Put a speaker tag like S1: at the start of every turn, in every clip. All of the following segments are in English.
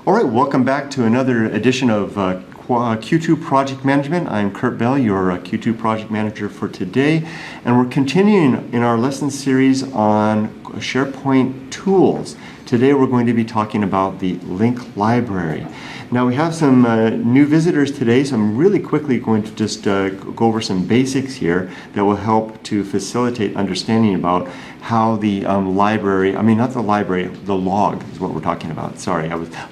S1: All right, welcome back to another edition of Q2 Project Management. I'm Kurt Bell, your Q2 Project Manager for today, and we're continuing in our lesson series on SharePoint tools. Today we're going to be talking about the link library. Now we have some new visitors today, so I'm really quickly going to just go over some basics here that will help to facilitate understanding about how the library, not the library, the log is what we're talking about. Sorry,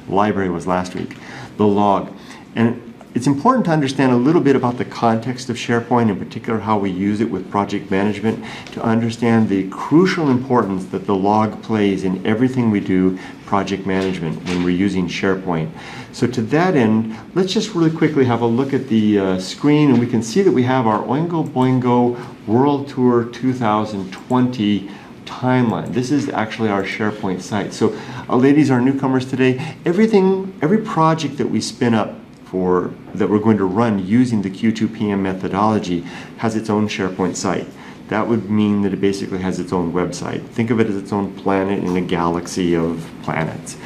S1: library was last week. The log. And it's important to understand a little bit about the context of SharePoint, in particular how we use it with project management, to understand the crucial importance that the log plays in everything we do project management when we're using SharePoint. So to that end, let's just really quickly have a look at the screen, and we can see that we have our Oingo Boingo World Tour 2020 timeline. This is actually our SharePoint site. So ladies, our newcomers today, every project that we spin up that we're going to run using the Q2PM methodology has its own SharePoint site. That would mean that it basically has its own website. Think of it as its own planet in a galaxy of planets.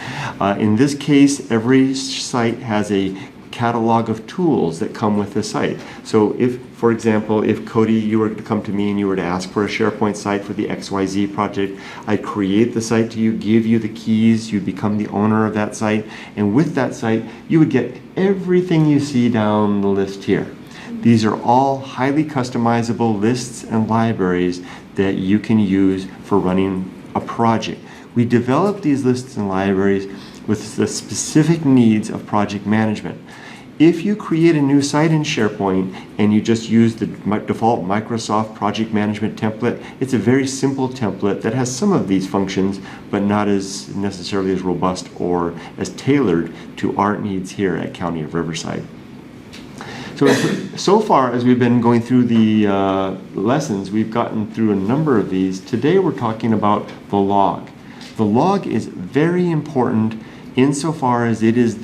S1: In this case, every site has a catalog of tools that come with the site. So if, for example, if Cody, you were to come to me and you were to ask for a SharePoint site for the XYZ project, I'd create the site to you, give you the keys, you'd become the owner of that site, and with that site, you would get everything you see down the list here. These are all highly customizable lists and libraries that you can use for running a project. We develop these lists and libraries with the specific needs of project management. If you create a new site in SharePoint and you just use the default Microsoft project management template, it's a very simple template that has some of these functions, but not as necessarily as robust or as tailored to our needs here at County of Riverside. So far as we've been going through the lessons, we've gotten through a number of these. Today we're talking about the log. The log is very important insofar as it is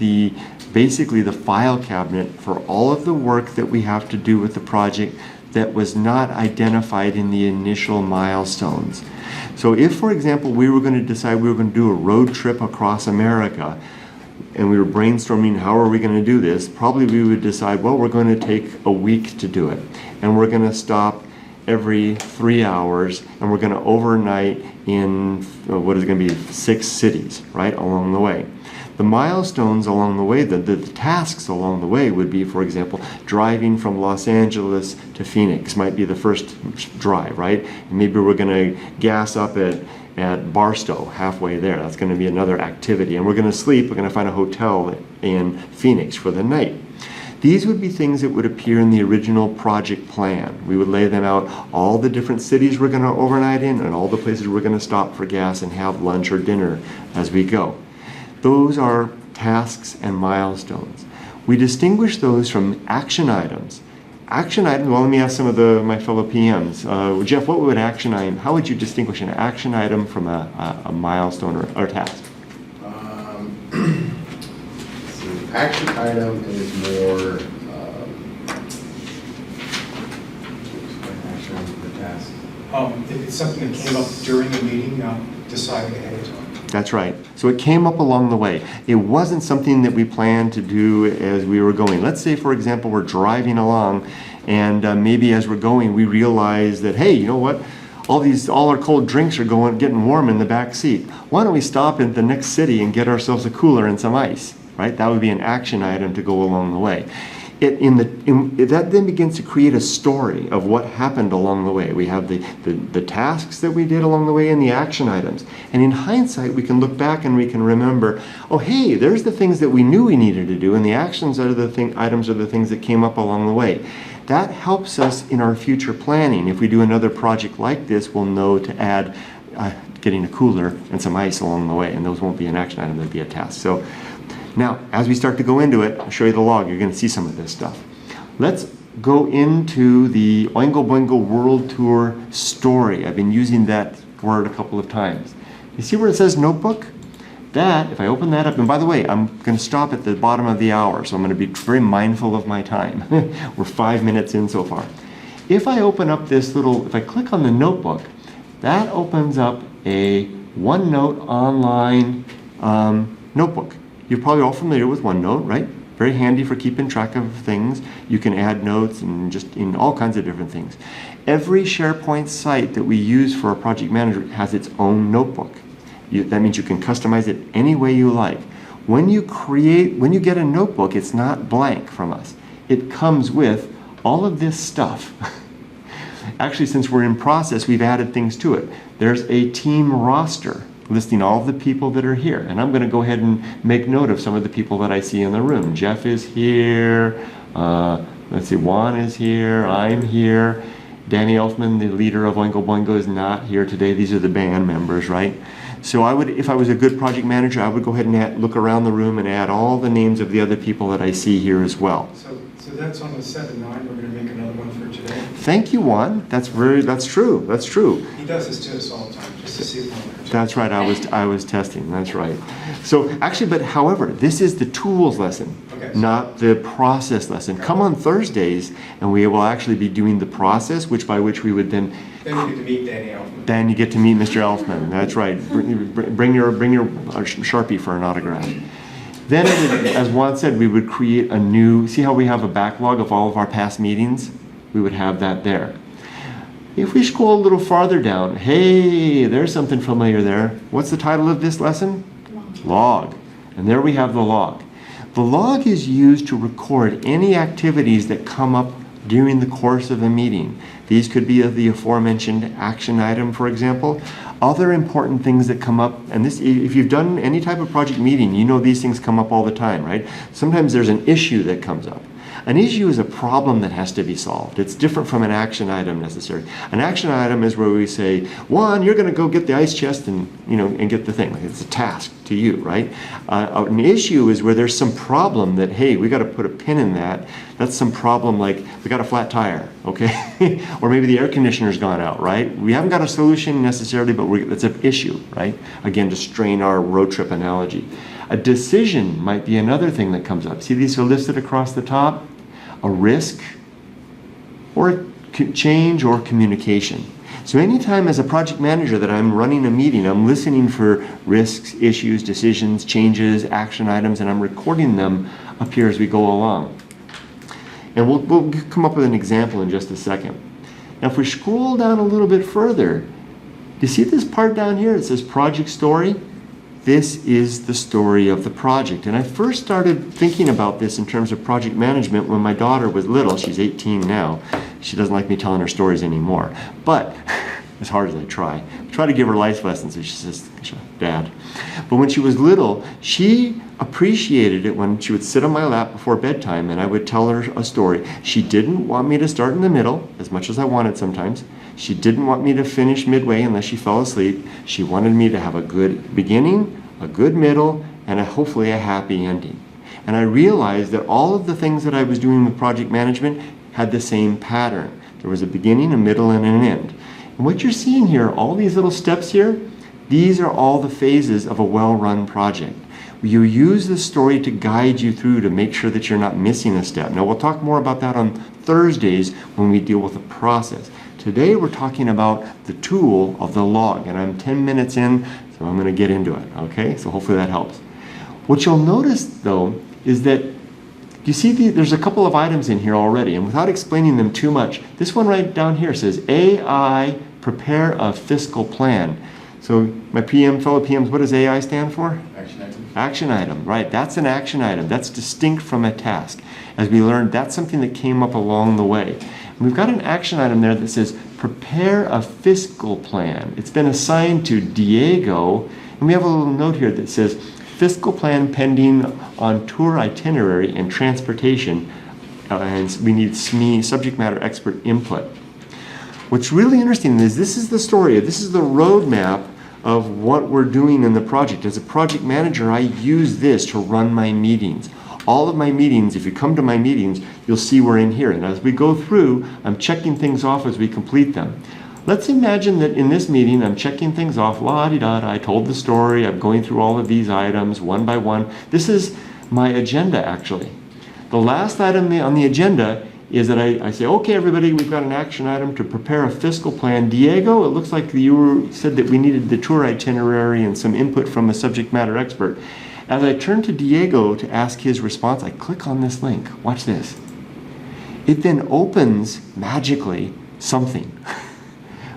S1: basically the file cabinet for all of the work that we have to do with the project that was not identified in the initial milestones. So if, for example, we were going to decide we were going to do a road trip across America, and we were brainstorming how are we going to do this, probably we would decide, well, we're going to take a week to do it, and we're going to stop every 3 hours, and we're going to overnight in what is going to be 6 cities, right, along the way. The milestones along the way, the tasks along the way would be, for example, driving from Los Angeles to Phoenix might be the first drive, right? And maybe we're going to gas up at Barstow halfway there. That's going to be another activity. And we're going to sleep, we're going to find a hotel in Phoenix for the night. These would be things that would appear in the original project plan. We would lay them out, all the different cities we're going to overnight in and all the places we're going to stop for gas and have lunch or dinner as we go. Those are tasks and milestones. We distinguish those from action items. Action items, well, let me ask some of my fellow PMs. Jeff, what would action item, how would you distinguish an action item from a milestone or task?
S2: Action item is more action item for the task.
S3: If it's something that came up during a meeting, not deciding ahead of time.
S1: That's right. So it came up along the way. It wasn't something that we planned to do as we were going. Let's say, for example, we're driving along, and maybe as we're going, we realize that, hey, you know what? All our cold drinks are getting warm in the back seat. Why don't we stop in the next city and get ourselves a cooler and some ice? Right? That would be an action item to go along the way. That then begins to create a story of what happened along the way. We have the tasks that we did along the way and the action items. And in hindsight, we can look back and we can remember, oh, hey, there's the things that we knew we needed to do, and the actions are items are the things that came up along the way. That helps us in our future planning. If we do another project like this, we'll know to add getting a cooler and some ice along the way, and those won't be an action item, they'll be a task. So now, as we start to go into it, I'll show you the log. You're going to see some of this stuff. Let's go into the Oingo Boingo World Tour story. I've been using that word a couple of times. You see where it says notebook? That, if I open that up, and by the way, I'm going to stop at the bottom of the hour, so I'm going to be very mindful of my time. We're 5 minutes in so far. If I open up if I click on the notebook, that opens up a OneNote online notebook. You're probably all familiar with OneNote, right? Very handy for keeping track of things. You can add notes and just in all kinds of different things. Every SharePoint site that we use for a project manager has its own notebook. That means you can customize it any way you like. When you get a notebook, it's not blank from us. It comes with all of this stuff. Actually, since we're in process, we've added things to it. There's a team roster listing all of the people that are here. And I'm going to go ahead and make note of some of the people that I see in the room. Jeff is here. Let's see, Juan is here. I'm here. Danny Elfman, the leader of Oingo Boingo, is not here today. These are the band members, right? So I would, if I was a good project manager, I would go ahead and look around the room and add all the names of the other people that I see here as well.
S3: So that's on the 7-9. We're going to make another one for today.
S1: Thank you, Juan. That's true. That's true.
S3: He does this to us all the time, just to see if one.
S1: That's right. I was testing. That's right. So actually, but however, this is the tools lesson,
S3: Okay.
S1: not the process lesson. Come on Thursdays, and we will actually be doing the process, by which we would then.
S3: Then you get to meet Danny Elfman.
S1: Then you get to meet Mr. Elfman. That's right. Bring your Sharpie for an autograph. Then, as Juan said, we would create a new. See how we have a backlog of all of our past meetings? We would have that there. If we scroll a little farther down, hey, there's something familiar there. What's the title of this lesson? Log. And there we have the log. The log is used to record any activities that come up during the course of a meeting. These could be the aforementioned action item, for example. Other important things that come up, and this, if you've done any type of project meeting, you know these things come up all the time, right? Sometimes there's an issue that comes up. An issue is a problem that has to be solved. It's different from an action item necessarily. An action item is where we say, Juan, you're going to go get the ice chest and get the thing. Like it's a task to you, right? An issue is where there's some problem that, hey, we got to put a pin in that. That's some problem like we got a flat tire, okay? Or maybe the air conditioner's gone out, right? We haven't got a solution necessarily, but it's an issue, right? Again, to strain our road trip analogy. A decision might be another thing that comes up. See, these are listed across the top. A risk, or change, or communication. So anytime as a project manager that I'm running a meeting, I'm listening for risks, issues, decisions, changes, action items, and I'm recording them up here as we go along. And we'll come up with an example in just a second. Now if we scroll down a little bit further, you see this part down here? It says project story. This is the story of the project. And I first started thinking about this in terms of project management when my daughter was little. She's 18 now. She doesn't like me telling her stories anymore. But as hard as I try to give her life lessons, and she says, Dad. But when she was little, she appreciated it when she would sit on my lap before bedtime and I would tell her a story. She didn't want me to start in the middle, as much as I wanted sometimes. She didn't want me to finish midway unless she fell asleep. She wanted me to have a good beginning, a good middle, and hopefully a happy ending. And I realized that all of the things that I was doing with project management had the same pattern. There was a beginning, a middle, and an end. And what you're seeing here, all these little steps here, these are all the phases of a well-run project. You use the story to guide you through to make sure that you're not missing a step. Now we'll talk more about that on Thursdays when we deal with the process. Today we're talking about the tool of the log, and I'm 10 minutes in, so I'm going to get into it, okay? So hopefully that helps. What you'll notice, though, is that you see there's a couple of items in here already, and without explaining them too much, this one right down here says AI, prepare a fiscal plan. So my fellow PMs, what does AI stand for?
S2: Action item.
S1: Action item, right? That's an action item. That's distinct from a task. As we learned, that's something that came up along the way. And we've got an action item there that says, prepare a fiscal plan. It's been assigned to Diego, and we have a little note here that says, fiscal plan pending on tour itinerary and transportation, and we need SME, subject matter expert input. What's really interesting is this is the story, this is the roadmap of what we're doing in the project. As a project manager, I use this to run my meetings. All of my meetings, if you come to my meetings, you'll see we're in here. And as we go through, I'm checking things off as we complete them. Let's imagine that in this meeting, I'm checking things off, la-di-da-da, I told the story, I'm going through all of these items one by one. This is my agenda, actually. The last item on the agenda is that I say, okay, everybody, we've got an action item to prepare a fiscal plan. Diego, it looks like you said that we needed the tour itinerary and some input from a subject matter expert. As I turn to Diego to ask his response, I click on this link. Watch this. It then opens magically something.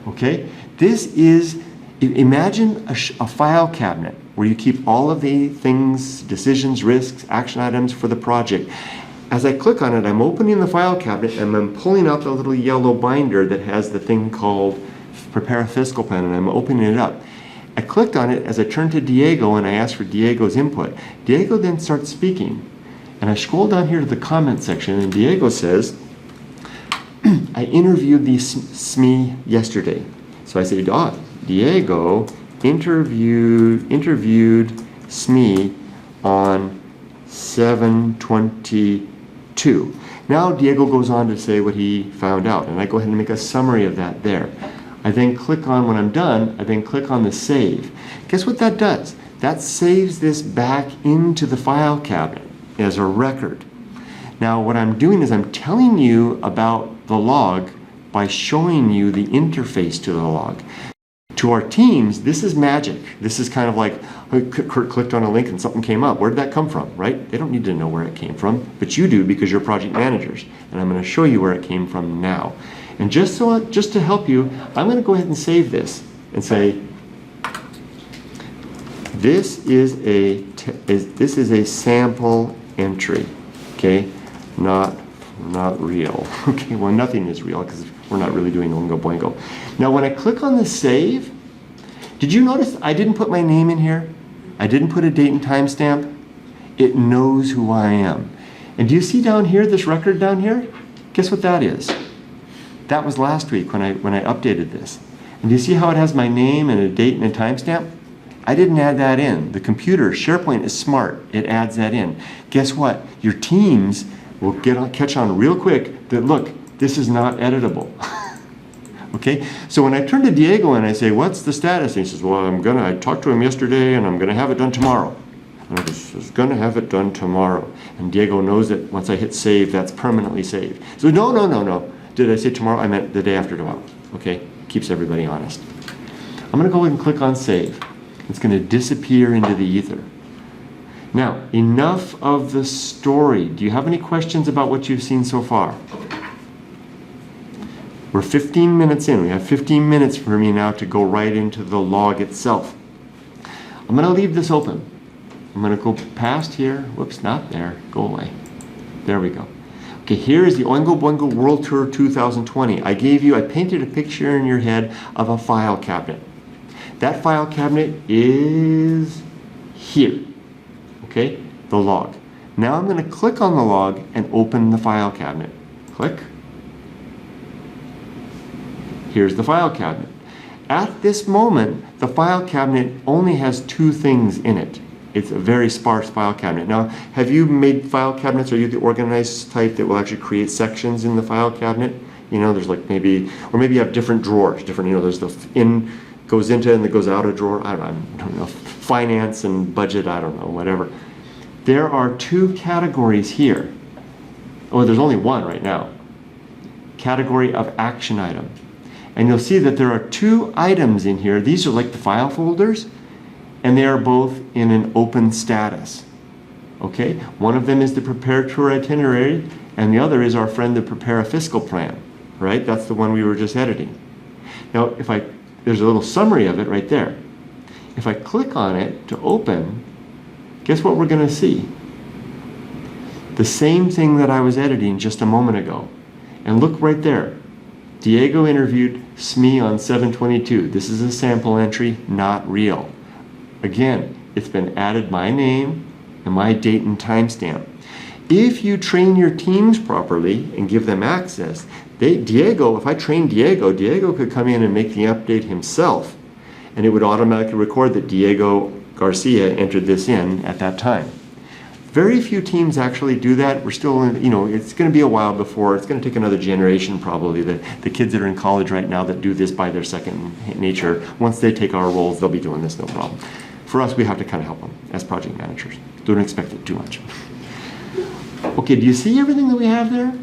S1: Okay? This is, imagine a file cabinet where you keep all of the things, decisions, risks, action items for the project. As I click on it, I'm opening the file cabinet and I'm pulling out the little yellow binder that has the thing called Prepare a Fiscal Plan, and I'm opening it up. I clicked on it as I turned to Diego and I asked for Diego's input. Diego then starts speaking. And I scroll down here to the comment section and Diego says, I interviewed the SME yesterday. So I say, Diego interviewed SME on 7/22. Now Diego goes on to say what he found out, and I go ahead and make a summary of that there. I then click on, when I'm done, I then click on the save. Guess what that does? That saves this back into the file cabinet as a record. Now what I'm doing is I'm telling you about the log by showing you the interface to the log. To our teams, this is magic. This is kind of like, Kurt clicked on a link and something came up. Where did that come from, right? They don't need to know where it came from, but you do because you're project managers. And I'm going to show you where it came from now. And just to help you, I'm going to go ahead and save this and say, this is a sample entry, okay? Not real. Okay, well, nothing is real because we're not really doing Oingo Boingo. Now, when I click on the save, did you notice I didn't put my name in here? I didn't put a date and timestamp. It knows who I am. And do you see down here, this record down here? Guess what that is? That was last week when I updated this. And do you see how it has my name and a date and a timestamp? I didn't add that in. The computer, SharePoint is smart. It adds that in. Guess what? Your teams will catch on real quick that, look, this is not editable. Okay? So when I turn to Diego and I say, what's the status? And he says, well, I talked to him yesterday and I'm going to have it done tomorrow. And I was going to have it done tomorrow. And Diego knows that once I hit save, that's permanently saved. So no. Did I say tomorrow? I meant the day after tomorrow. Okay? Keeps everybody honest. I'm going to go ahead and click on save. It's going to disappear into the ether. Now, enough of the story. Do you have any questions about what you've seen so far? We're 15 minutes in. We have 15 minutes for me now to go right into the log itself. I'm going to leave this open. I'm going to go past here. Whoops, not there. Go away. There we go. Okay, here is the Oingo Boingo World Tour 2020. I painted a picture in your head of a file cabinet. That file cabinet is here. Okay, the log. Now I'm going to click on the log and open the file cabinet. Click. Here's the file cabinet. At this moment, the file cabinet only has two things in it. It's a very sparse file cabinet. Now, have you made file cabinets? Are you the organized type that will actually create sections in the file cabinet? You know, there's like maybe you have different drawers, there's the goes into and that goes out a drawer. I don't know, finance and budget, I don't know, whatever. There are two categories here. Oh, there's only one right now. Category of action item. And you'll see that there are two items in here. These are like the file folders, and they are both in an open status. Okay? One of them is the Prepare Tour Itinerary, and the other is our friend the Prepare a Fiscal Plan. Right? That's the one we were just editing. Now, there's a little summary of it right there. If I click on it to open, guess what we're going to see? The same thing that I was editing just a moment ago. And look right there. Diego interviewed SME on 7/22. This is a sample entry, not real. Again, it's been added my name and my date and timestamp. If you train your teams properly and give them access, if I train Diego could come in and make the update himself, and it would automatically record that Diego Garcia entered this in at that time. Very few teams actually do that. We're still, it's going to be a while before, it's going to take another generation probably. The kids that are in college right now that do this by their second nature, once they take our roles, they'll be doing this no problem. For us, we have to kind of help them as project managers. Don't expect it too much. Okay, do you see everything that we have there?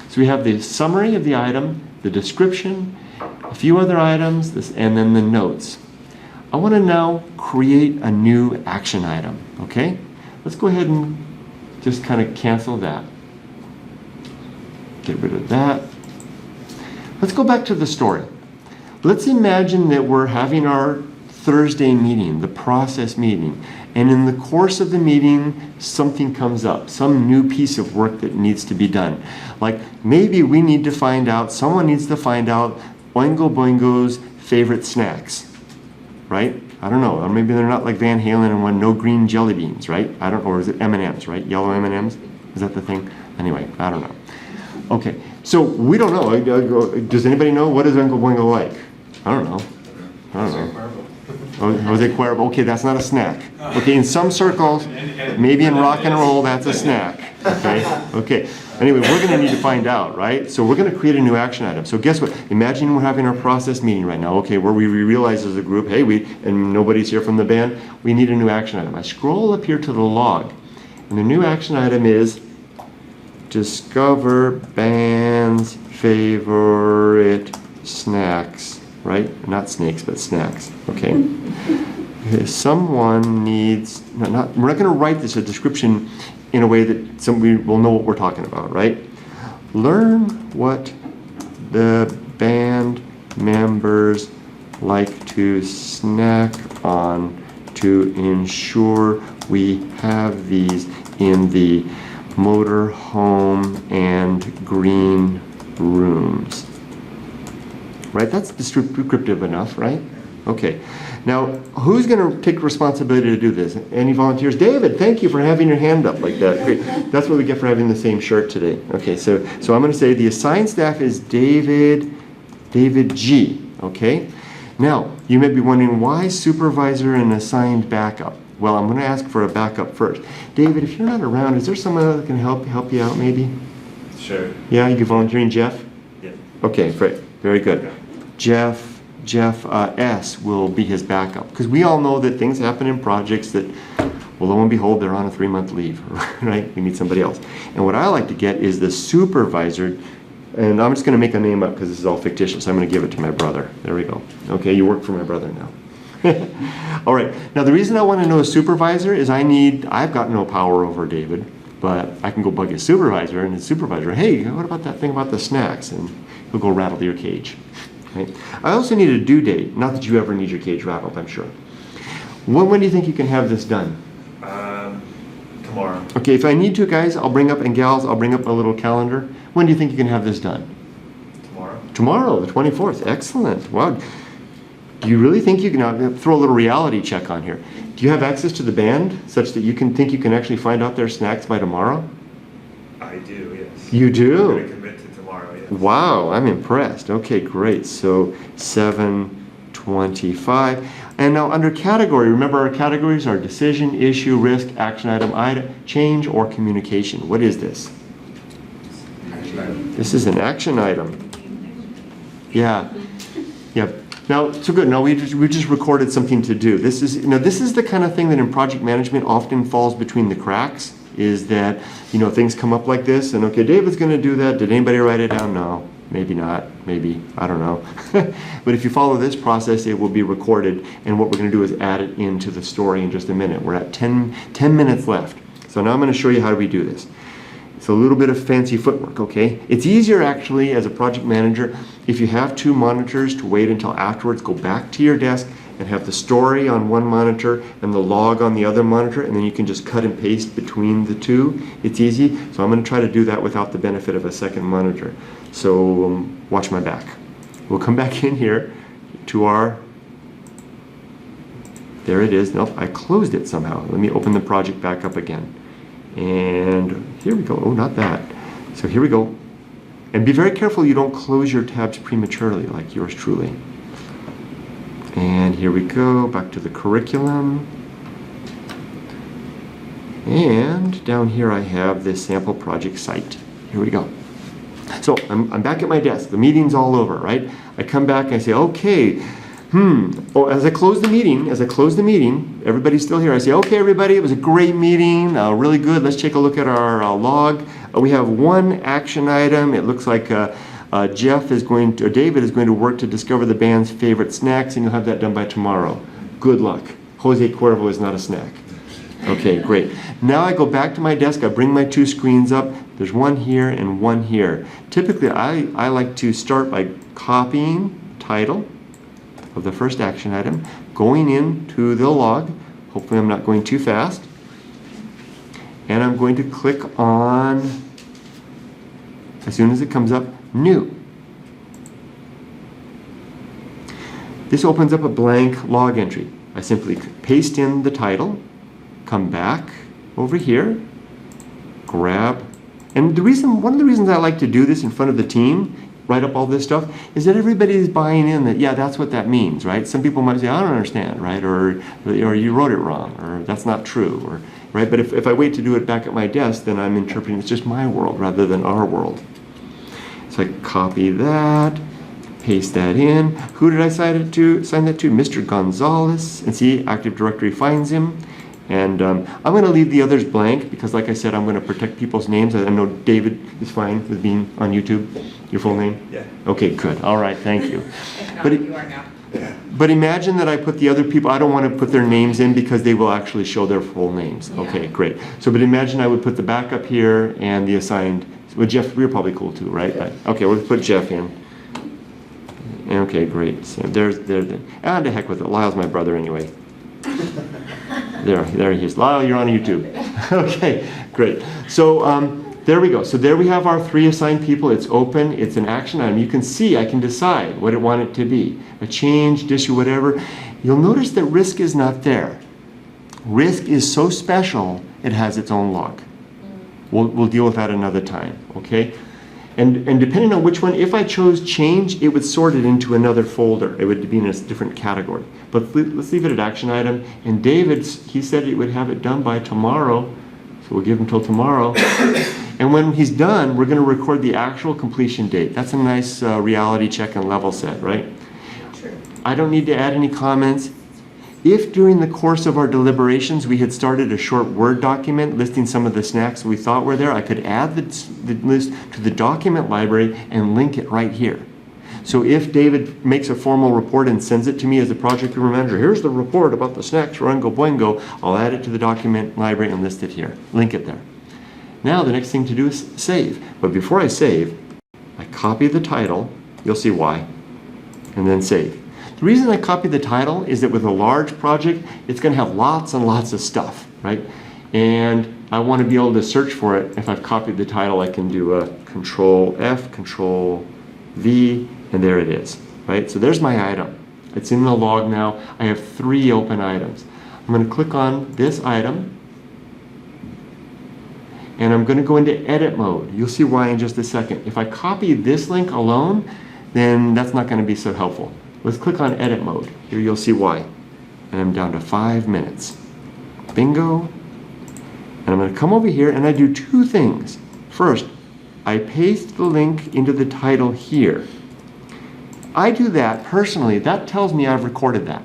S1: So we have the summary of the item, the description, a few other items, and then the notes. I want to now create a new action item, okay? let's go ahead and just kind of cancel that. Get rid of that. Let's go back to the story. Let's imagine that we're having our Thursday meeting, the process meeting, and in the course of the meeting, something comes up, some new piece of work that needs to be done. Like maybe we need to find out, someone needs to find out Oingo Boingo's favorite snacks, right? I don't know, or maybe they're not like Van Halen and one no green jelly beans, right? I don't know, or is it M&Ms, right? Yellow M&Ms, is that the thing? Anyway, I don't know. Okay, so we don't know. Does anybody know what is Oingo Boingo like? I don't know. I don't know. Oh, Jose Cuervo. Okay, that's not a snack. Okay, in some circles, maybe in rock and roll, that's a snack. Okay. Okay. Anyway, we're going to need to find out, right? So we're going to create a new action item. So guess what? Imagine we're having our process meeting right now. Okay, where we realize as a group, hey, and nobody's here from the band. We need a new action item. I scroll up here to the log, and the new action item is discover band's favorite snacks. Right? Not snakes, but snacks. Okay. Someone needs. We're not going to write this a description in a way that somebody will know what we're talking about, right? Learn what the band members like to snack on to ensure we have these in the motor home and green rooms. Right? That's descriptive enough, right? Okay. Now, who's going to take responsibility to do this? Any volunteers? David, thank you for having your hand up like that. Great. That's what we get for having the same shirt today. Okay, so I'm going to say the assigned staff is David G. Okay? Now, you may be wondering why supervisor and assigned backup? Well, I'm going to ask for a backup first. David, if you're not around, is there someone that can help you out maybe?
S2: Sure.
S1: Yeah, you volunteering, Jeff?
S2: Yeah.
S1: Okay, great. Very good.
S2: Okay.
S1: Jeff S. will be his backup. Because we all know that things happen in projects that, well, lo and behold, they're on a 3-month leave, right? We need somebody else. And what I like to get is the supervisor, and I'm just going to make a name up because this is all fictitious. I'm going to give it to my brother. There we go. Okay, you work for my brother now. All right. Now, the reason I want to know a supervisor is I've got no power over David, but I can go bug his supervisor, and his supervisor, hey, what about that thing about the snacks? And he'll go rattle your cage. Okay. I also need a due date. Not that you ever need your cage rattled, I'm sure. When do you think you can have this done?
S2: Tomorrow.
S1: Okay, if I need to, guys, I'll bring up, and gals, I'll bring up a little calendar. When do you think you can have this done?
S2: Tomorrow.
S1: Tomorrow, the 24th. Excellent. Wow. Do you really think you can, now throw a little reality check on here. Do you have access to the band such that you can think you can actually find out their snacks by tomorrow?
S2: I do, yes.
S1: You do?
S2: I'm going to commit to tomorrow, yes.
S1: Wow, I'm impressed. Okay, great. So 7:25. And now under category, remember our categories are decision, issue, risk, action item, change, or communication. What is this?
S2: Action item.
S1: This is an action item. Yeah. Yeah. Now, so good. Now we just recorded something to do. This is the kind of thing that in project management often falls between the cracks. Is that things come up like this, and okay, David's going to do that. Did anybody write it down? No, maybe not. Maybe, I don't know. But if you follow this process, it will be recorded, and what we're going to do is add it into the story in just a minute. We're at 10 minutes left. So now I'm going to show you how we do this. It's a little bit of fancy footwork, okay? It's easier actually as a project manager if you have 2 monitors to wait until afterwards, go back to your desk and have the story on one monitor and the log on the other monitor, and then you can just cut and paste between the two. It's easy, so I'm going to try to do that without the benefit of a second monitor. So watch my back. We'll come back in here to our, there it is. Nope, I closed it somehow. Let me open the project back up again. And here we go. Oh, not that. So here we go. And be very careful you don't close your tabs prematurely like yours truly. And here we go, back to the curriculum. And down here I have this sample project site. Here we go. So I'm back at my desk. The meeting's all over, right? I come back and I say, okay, Oh, as I close the meeting, everybody's still here. I say, okay, everybody, it was a great meeting, really good. Let's take a look at our log. We have one action item. It looks like David is going to work to discover the band's favorite snacks, and you'll have that done by tomorrow. Good luck. Jose Cuervo is not a snack. Okay, great. Now I go back to my desk, I bring my two screens up. There's one here and one here. Typically, I like to start by copying title of the first action item, going into the log. Hopefully I'm not going too fast. And I'm going to click on, as soon as it comes up, new. This opens up a blank log entry. I simply paste in the title, come back over here, grab, and one of the reasons I like to do this in front of the team, write up all this stuff, is that everybody's buying in that, yeah, that's what that means, right? Some people might say, I don't understand, right? Or you wrote it wrong, or that's not true, or, right? But if I wait to do it back at my desk, then I'm interpreting it's just my world rather than our world. So I copy that, paste that in. Who did I sign that to? Mr. Gonzalez. And see, Active Directory finds him. And I'm going to leave the others blank because, like I said, I'm going to protect people's names. I know David is fine with being on YouTube. Your full name?
S2: Yeah.
S1: Okay, good. All right, thank you.
S4: If not,
S1: But
S4: you are now.
S1: But imagine that I put the other people, I don't want to put their names in because they will actually show their full names.
S4: Yeah.
S1: Okay, great. So, but imagine I would put the backup here and the assigned, well, Jeff, you're probably cool too, right?
S3: Yeah.
S1: Okay, we'll put Jeff in. Okay, great. So to heck with it. Lyle's my brother anyway. There he is. Lyle, you're on YouTube. Okay, great. So there we go. So there we have our 3 assigned people. It's open. It's an action item. You can see I can decide what I want it to be. A change, issue, whatever. You'll notice that risk is not there. Risk is so special, it has its own log. We'll deal with that another time, okay? And depending on which one, if I chose change, it would sort it into another folder. It would be in a different category. But let's leave it at action item. And David, he said he would have it done by tomorrow. So we'll give him till tomorrow. And when he's done, we're going to record the actual completion date. That's a nice reality check and level set, right?
S4: True.
S1: I don't need to add any comments. If during the course of our deliberations we had started a short Word document listing some of the snacks we thought were there, I could add the list to the document library and link it right here. So if David makes a formal report and sends it to me as a project group manager, here's the report about the snacks for Oingo Boingo, I'll add it to the document library and list it here, link it there. Now the next thing to do is save. But before I save, I copy the title, you'll see why, and then save. The reason I copy the title is that with a large project, it's going to have lots and lots of stuff, right? And I want to be able to search for it. If I've copied the title, I can do a Control F, Control V, and there it is, right? So there's my item. It's in the log now. I have 3 open items. I'm going to click on this item, and I'm going to go into edit mode. You'll see why in just a second. If I copy this link alone, then that's not going to be so helpful. Let's click on edit mode. Here you'll see why. And I'm down to 5 minutes. Bingo. And I'm going to come over here and I do 2 things. First, I paste the link into the title here. I do that personally. That tells me I've recorded that.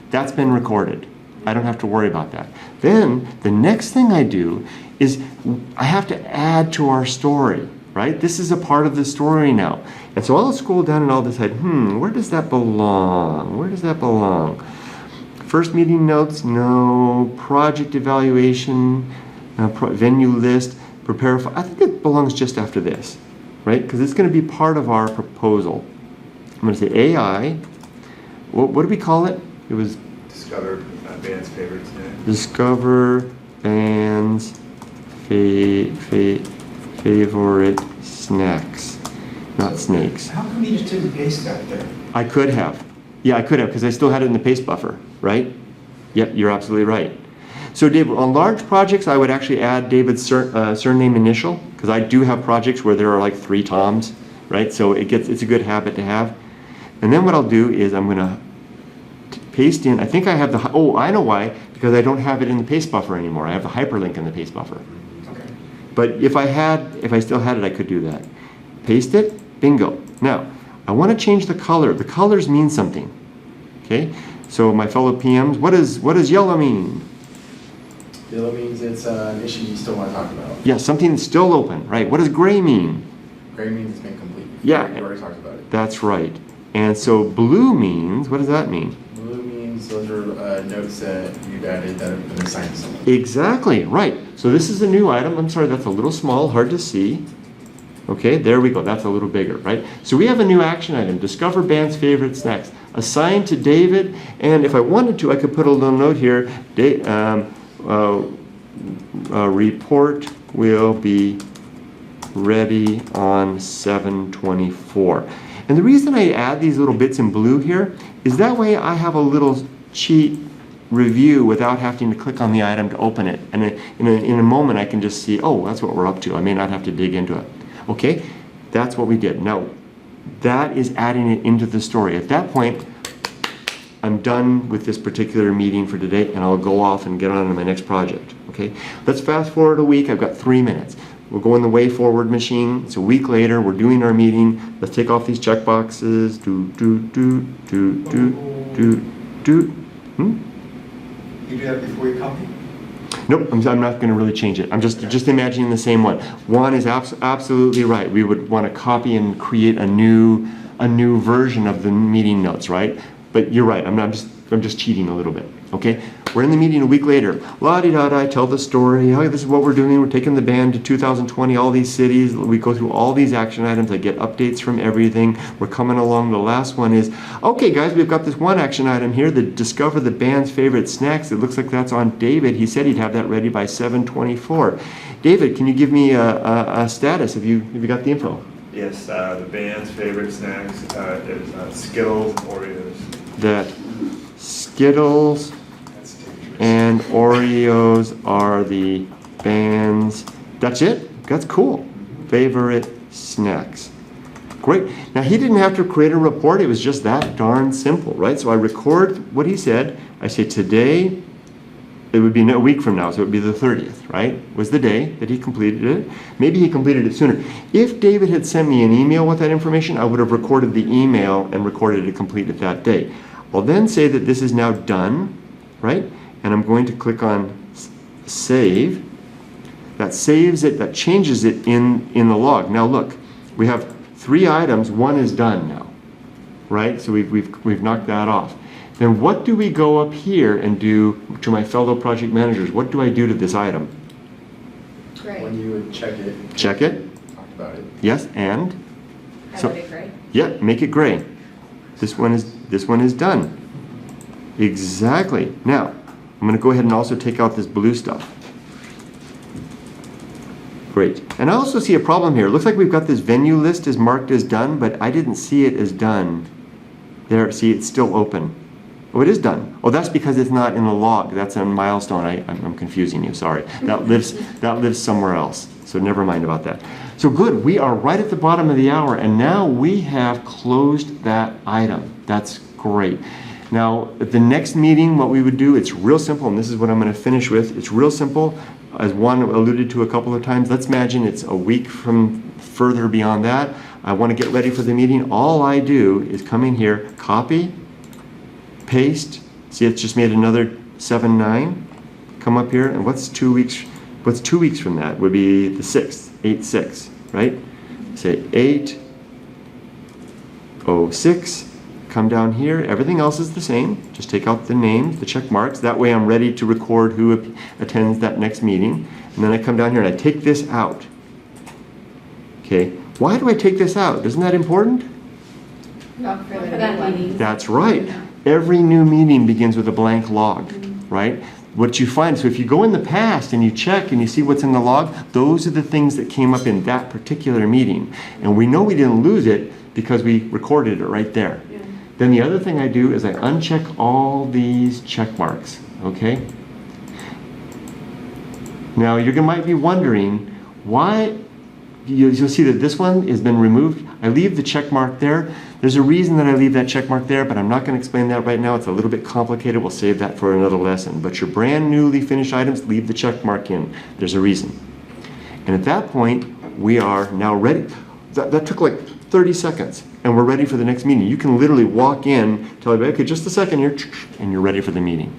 S1: That's been recorded. I don't have to worry about that. Then the next thing I do is I have to add to our story, right? This is a part of the story now. And so I'll scroll down and I'll decide, where does that belong? Where does that belong? First meeting notes, no. Project evaluation, venue list, prepare. I think it belongs just after this, right? Because it's going to be part of our proposal. I'm going to say AI. What do we call it? It was
S2: Discover band's favorite snack.
S1: Discover band's favorite snacks. Not snakes.
S3: How come you just didn't paste that there?
S1: I could have. Yeah, I could have because I still had it in the paste buffer, right? Yep, you're absolutely right. So David, on large projects, I would actually add David's surname initial because I do have projects where there are like 3 Toms, right? So it's a good habit to have. And then what I'll do is I'm going to paste in, I think I have I know why, because I don't have it in the paste buffer anymore. I have the hyperlink in the paste buffer.
S3: Okay.
S1: But if I still had it, I could do that. Paste it. Bingo. Now, I want to change the color. The colors mean something. Okay? So my fellow PMs, what does yellow mean?
S5: Yellow means it's an issue you still want to talk about.
S1: Yeah, something that's still open, right? What does gray mean?
S5: Gray means it's been completed.
S1: Yeah.
S5: We already talked about it.
S1: That's right. And so blue means, what does that mean?
S5: Blue means So those are notes that you've added that have been assigned to someone.
S1: Exactly, right. So this is a new item. I'm sorry, that's a little small, hard to see. Okay, there we go. That's a little bigger, right? So we have a new action item, discover band's favorite snacks, assigned to David. And if I wanted to, I could put a little note here. Report will be ready on 7/24. And the reason I add these little bits in blue here is that way I have a little cheat review without having to click on the item to open it. And in a moment I can just see, oh, that's what we're up to. I may not have to dig into it. Okay, that's what we did. Now, that is adding it into the story. At that point, I'm done with this particular meeting for today, and I'll go off and get on to my next project. Okay, let's fast forward a week. I've got 3 minutes. We'll go in the way forward machine. It's a week later. We're doing our meeting. Let's take off these check boxes. Do.
S3: You do that before you copy?
S1: Nope, I'm not going to really change it. I'm just imagining the same one. Juan is absolutely right. We would want to copy and create a new version of the meeting notes, right? But you're right. I'm just cheating a little bit. Okay, we're in the meeting a week later. La-di-da-da, I tell the story. Oh, this is what we're doing. We're taking the band to 2020, all these cities. We go through all these action items. I get updates from everything. We're coming along. The last one is, okay, guys, we've got this one action item here, the discover the band's favorite snacks. It looks like that's on David. He said he'd have that ready by 7/24. David, can you give me a status? Have you got the info?
S2: Yes, the band's favorite snacks is Skittles, Oreos.
S1: That Skittles
S3: That's dangerous.
S1: and Oreos are the band's, that's it? That's cool. Favorite snacks. Great. Now he didn't have to create a report, it was just that darn simple, right? So I record what he said, I say today, it would be a week from now, so it would be the 30th, right? Was the day that he completed it. Maybe he completed it sooner. If David had sent me an email with that information, I would have recorded the email and recorded it completed that day. I'll then say that this is now done, right? And I'm going to click on save. That saves it, that changes it in the log. Now look, we have 3 items, 1 is done now, right? So we've knocked that off. Then what do we go up here and do to my fellow project managers? What do I do to this item?
S4: Great.
S5: When you would check it,
S1: Check it,
S5: talk about it.
S1: yes, and? So-
S4: Highlight it gray.
S1: Yeah, make it gray. This one is done. Exactly. Now, I'm gonna go ahead and also take out this blue stuff. Great. And I also see a problem here. It looks like we've got this venue list is marked as done, but I didn't see it as done. There, see, it's still open. Oh, it is done. Oh, that's because it's not in the log. That's a milestone. I'm confusing you, sorry. That lives somewhere else. So never mind about that. So good, we are right at the bottom of the hour, and now we have closed that item. That's great. Now, at the next meeting, what we would do, it's real simple, and this is what I'm going to finish with. It's real simple, as Juan alluded to a couple of times. Let's imagine it's a week from further beyond that. I want to get ready for the meeting. All I do is come in here, copy, paste. See, it's just made another 7/9. Come up here, and what's 2 weeks? What's 2 weeks from that? Would be the 6th, 8/6, right? Say 8/06. Come down here. Everything else is the same. Just take out the names, the check marks. That way I'm ready to record who attends that next meeting. And then I come down here and I take this out. Okay. Why do I take this out? Isn't that important?
S4: Not for
S6: For that meeting.
S1: That's right. Every new meeting begins with a blank log, right? What you find, so if you go in the past and you check and you see what's in the log, those are the things that came up in that particular meeting. And we know we didn't lose it because we recorded it right there.
S6: Yeah.
S1: Then the other thing I do is I uncheck all these check marks, okay? Now you might be wondering why, you'll see that this one has been removed. I leave the check mark there. There's a reason that I leave that check mark there, but I'm not going to explain that right now. It's a little bit complicated. We'll save that for another lesson. But your brand newly finished items, leave the check mark in. There's a reason. And at that point, we are now ready. That took like 30 seconds, and we're ready for the next meeting. You can literally walk in, tell everybody, okay, just a second here, and you're ready for the meeting.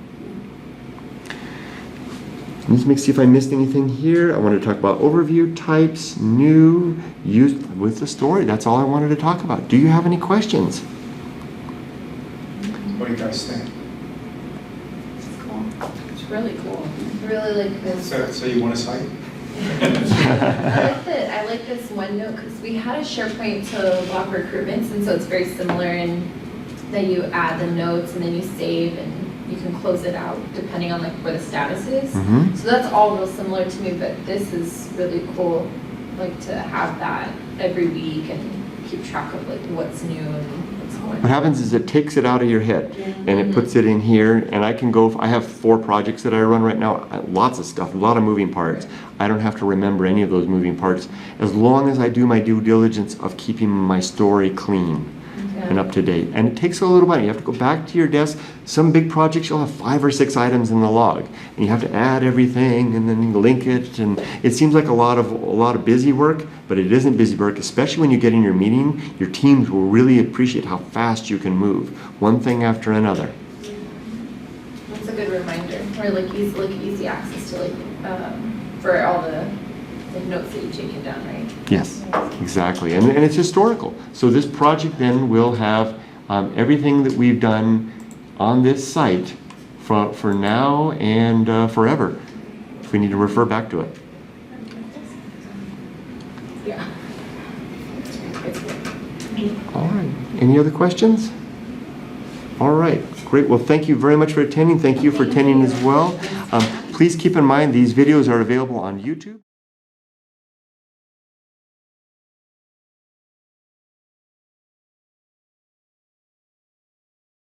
S1: Let me see if I missed anything here. I wanted to talk about overview, types, new, use with the story. That's all I wanted to talk about. Do you have any questions?
S3: What do you guys think?
S6: really cool.
S4: I really like this.
S3: So you want a site?
S4: I like this OneNote because we had a SharePoint to log recruitments, and so it's very similar in that you add the notes and then you save and you can close it out depending on like where the status is.
S1: Mhm.
S4: So that's all real similar to me, but this is really cool, like to have that every week and keep track of like what's new and what's going
S1: What happens is it takes it out of your head and it puts it in here, and I can go, I have 4 projects that I run right now, lots of stuff, a lot of moving parts. I don't have to remember any of those moving parts as long as I do my due diligence of keeping my story clean and up to date. And it takes a little while. You have to go back to your desk. Some big projects you'll have 5 or 6 items in the log, and you have to add everything and then link it. And it seems like a lot of busy work, but it isn't busy work. Especially when you get in your meeting, your teams will really appreciate how fast you can move, one thing after another.
S4: That's a good reminder, or like easy access to like for all the like notes that you've taken down, right?
S1: Yes, exactly. And it's historical. So this project then will have everything that we've done on this site for now and forever, if we need to refer back to it.
S4: Yeah.
S1: All right. Any other questions? All right. Great. Well, thank you very much for attending. Thank you for attending as well. Please keep in mind these videos are available on YouTube.